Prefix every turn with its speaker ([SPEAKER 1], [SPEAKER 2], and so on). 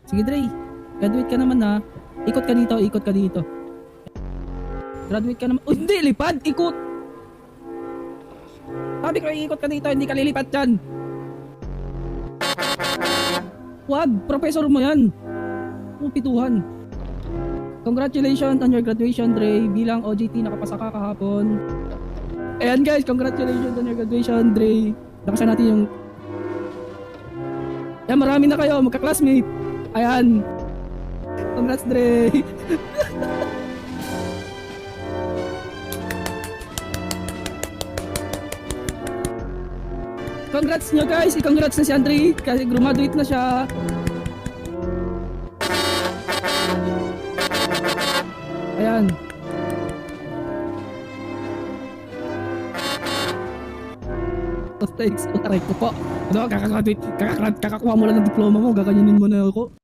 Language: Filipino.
[SPEAKER 1] Sige Dre, graduate ka naman ha. Ikot ka dito, ikot ka dito. Graduate ka naman. Oh, hindi, lipad, ikot. Sabi ko, ikot ka dito, hindi ka lilipat dyan. Wag, professor mo yan. Pituhan. Congratulations on your graduation, Dre. Bilang OJT, nakapasa ka kahapon. Ayan guys, congratulations on your graduation, Dre. Nakasan natin yung... Ayan, marami na kayo, magka-classmate. Ayan. Congrats, Dre. Congrats nyo guys, i-congrats na si Andre kasi graduate na siya. Ayan. Thanks, utaray ko po. Ano, kakakuha mo lang ng diploma mo, gaganyanin mo na ako.